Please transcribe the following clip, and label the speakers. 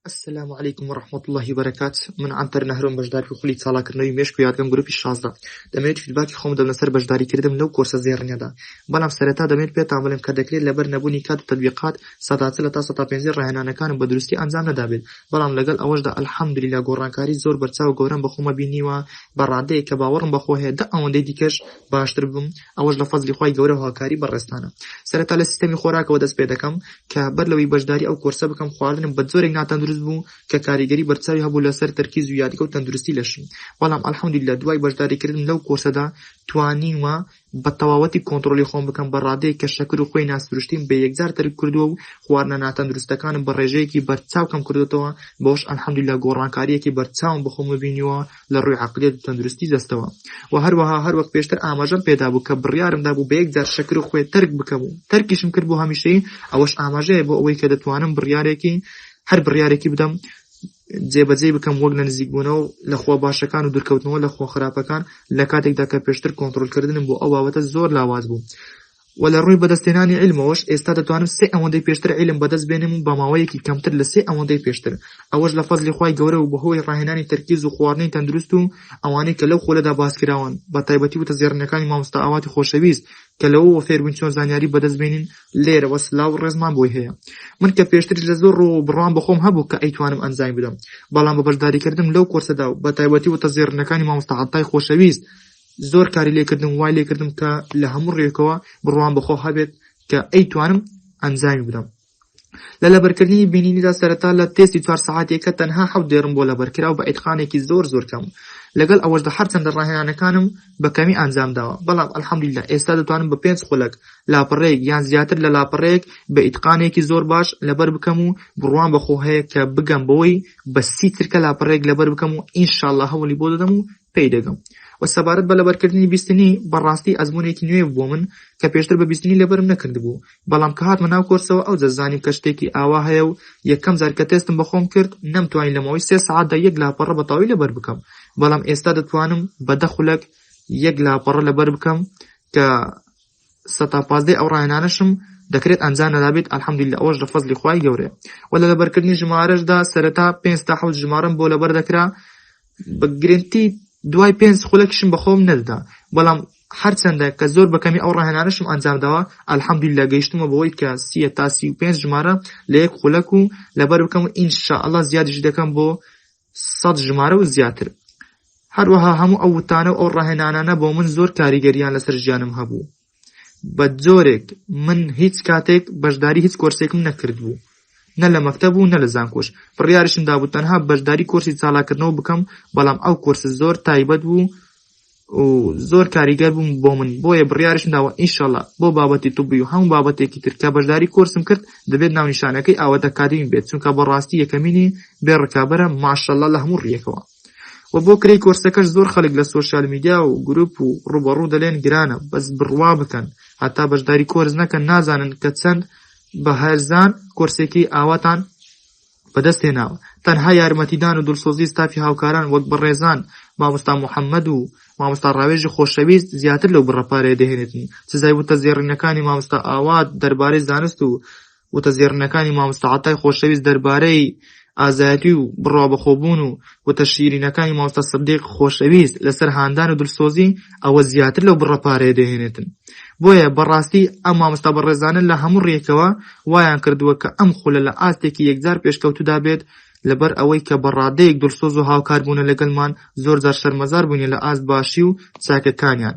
Speaker 1: السلام عليكم ورحمة الله وبركاته. من عنتر نهرون بجدار في خليت صلاة كرنوي مشكو يادكم جروبي الشازدة دميت فيدباكي خوم دم نسر بجداري كردم لو كورس زيرنيا دا بلام سرتا دميت بيت عملم كدكري لبر نبوني كاد تطبيقات ساتاتلا تا ساتا بنزير رهنا كان بدرستي انزام ندابد بلام لقل اوجد الحمد لله قرانكاري زور برتساو قورن بخوما بيني و براده كباورن بخوه دا اون ديكش باشتر بم اوج لفظ خوي قوره هاكاري برستانه سرتا لسيستم خوراك ودس بيدكم كبر لوي بجداري او كورس بكم خواردن بدزور ناتن بو که کاریگری برتری هبو لسر ترکیز و یادی کو تندرستی لشم والام الحمدلله دوای بجداری کردن لو کورس دا توانین و بتواوتی کنترلی خوم بکم براده که شکر و خوی ناس فرشتیم به یک زار ترک کردو خوارنا ناتندرستکان برژه کی برتساو کم کردو تو باش الحمدلله گورانکاری کی برتساو بخوم بینیو لروی عقلیت تندرستی دستوا و هر وقت پیشتر آماجم پیدا بو که بریارم دا بو به یک زار شکر و خوی ترک بکمو ترکیشم کرد بو همیشه اوش آماجه بو اوی که دتوانم بریاره کی هر بڕیارێکی بدەم جێبەجێ بکەم وەک لە نزیکبوونەوە لە خوا باشەکان و دوورکەوتنەوە لە خوا خراپەکان لە کاتێکدا کە پێشتر کۆنتڕۆلکردنم بۆ ئەو بابەتە زۆر لاواز بوو و لە ڕووی بەدەستێنانی عیلمەوەش ئێستا دەتوانم سێ ئەوەندەی پێشتر عیلم بەدەست بێنم و بە ماوەیەکی کەمتر لە سێ ئەوەندەی پێشتر ئەوەش لە فەزلی خوای گەورە و بەهۆی ڕاهێنانی تەرکیز و خواردنی تەندروست و ئەوانەی کە لەو خۆلەدا باسکراون بە تایبەتی و تەزێڕنەکانی مامۆستا ئاواتی خۆشەویست کە لەوە فێربوون چۆن زانیاری بەدەست بێنین لێرەوە سلااو ڕێزمان بۆی هەیە من کە پێشتر لە زۆر ڕۆ بڕوان بەخۆم هەبوو کە ئەیتوانم ئەنجام بدەم بەڵام بە بەشداریکردن لەو کورسەدا و بە تایبەتی و تەزێڕنەکانی مامۆستا عەتای خۆشەویست زۆر کاری لێکردم وای لێکردم کە لە هەموو ڕێکەوە بڕوان بەخۆ هەبێت کە ئەیتوانم ئەنجامی بدەم لە لەبەرکردنی بینینیدا سەرەتا لە تێستی 4 سەعاتێکە تەنها 7 دێرم بۆ لەبەرکرا و بە ئیتقانێکی زۆر کەم لەگەڵ ئەوەشدا هەرچەندە ڕاهێنانەکانم بە کەمی ئەنجام داوە بەڵام الحەمدولله ئێستا دەتوانم بە 5 خولەک لاپەڕەیەک یان زیاتر لە لاپەڕەیەک بە ئیتقانێکی زۆر باش لەبەر بکەم و بڕوان بەخۆ هەیە کە بگەم بەوەی بە 30 ترکە لاپەڕەیەک لەبەر بکەم و ئینشاءالله هەوڵی بۆ دەدەم و پێی دەگەم و سەبارەت بە لەبەرکردنی بیستنی بەڕاستی ئەزموونێکی نوێ بووە من کە پێشتر بە بیستنی لەبەرم نەکرد بوو بەڵام کە هاتمە ناو کۆرسەوە ئەو زانیم کە شتێکی ئاوا هەیە و یەکەم جار کە تێستم بەخۆم کرد نەمتوانی لەمەوەی 3 سەعاتدا یەک لاپەڕە بەتەواوی لەبەر بکەم بەڵام ئێستا دەتوانم بە 10 خولەک یەک لاپەڕە لەبەر بکەم کە 15 ئەو ڕاهێنانەشم دەکرێت ئەنجام نەدابێت الحەمدولله ئەوەش لە فەزلی خوای گەورەیە و لە لەبەرکردنی ژمارەشدا سەرەتا 5 تا 7 ژمارەم بۆ لەبەر دەکرا بە گرنگی دوای 5 خولەکیشم بەخۆم نەدەدا بەڵام هەرچەندە کە زۆر بەکەمی ئەو ڕاهێنانەشم ئەنجام داوە الحەمدولله گەیشتمە بەوەی کە 30 تا 35 ژمارە لە یەک خولەک و لەبەر بکەم و ئینشاءالله زیادیش دەکەم بۆ 100 ژمارە و زیاتر هەروەها هەموو ئەو وتانە و ئەو ڕاهێنانانە بۆ من زۆر کاریگەریان لەسەر ژیانم هەبوو بە جۆرێک من هیچ کاتێک بەشداری هیچ کۆرسێکم نەکرد بوو نە لە مەکتەب و نە لە زانکۆش بڕیارشم دابوو تەنها بەشداری کۆرسی چالاکردنەوە بکەم بەڵام ئەو کۆرس زۆر تایبەت بوو و زۆر کاریگەر بووم بۆ من بۆیە بڕیارشم داوە ئینشاءالله بۆ بابەتی طبی و هەموو بابەتێکی تر کە بەشداری کۆرسم کرد دەبێت ناونیشانەکەی ئاوەتە کادمی بێت چونکە بەڕاستی یەکەمینی بێ ڕکابەرە ماشەڵڵا لە هەموو ڕیەکەوە و بۆ کڕی کۆرسەکەش زۆر خەڵک لە سۆشیال میدیا و گروپ و ڕوبەڕوو دەلێن گرانە بەس بڕوا بکەن هەتا بەشداری کۆرس نەکەن نازانن کە چەند بە هەرزان کۆرسێکی ئاواتان بەدەستهێناوە تەنها یارمەتیدان و دڵسۆزی ستافی هاوکاران وەک بەڕێزان مامۆستا محەممەد و مامۆستا ڕاوێژی خۆشەویست زیاتر لەو بڕەپارەیە دەهێنێتنی سزای وتەزێڕینەکانی مامۆستا ئاوات دەربارەی زانست و وتەزێڕینەکانی مامۆستا عەتای خۆشەویست دەربارەی ئازایەتی و بڕوابەخۆبوون و وتەشیرینەکانی مامۆستا سەدیق خۆشەویست لەسەر هاندان و دڵسۆزی ئەوە زیاتر لەو بڕەپارەیە دەهێنێتن بۆیە بەڕاستی ئەم مامۆستا بەڕێزانە لە هەموو ڕێکەوە وایان کردووە کە ئەم خولە لە ئاستێکی یەکجار پێشکەوتودا بێت لەبەر ئەوەی کە بەڕادەیەک دڵسۆز و هاوکار بوونە لەگەڵمان زۆر جار شەرمەزار بوونی لە ئاست باشی و چاکەکانیان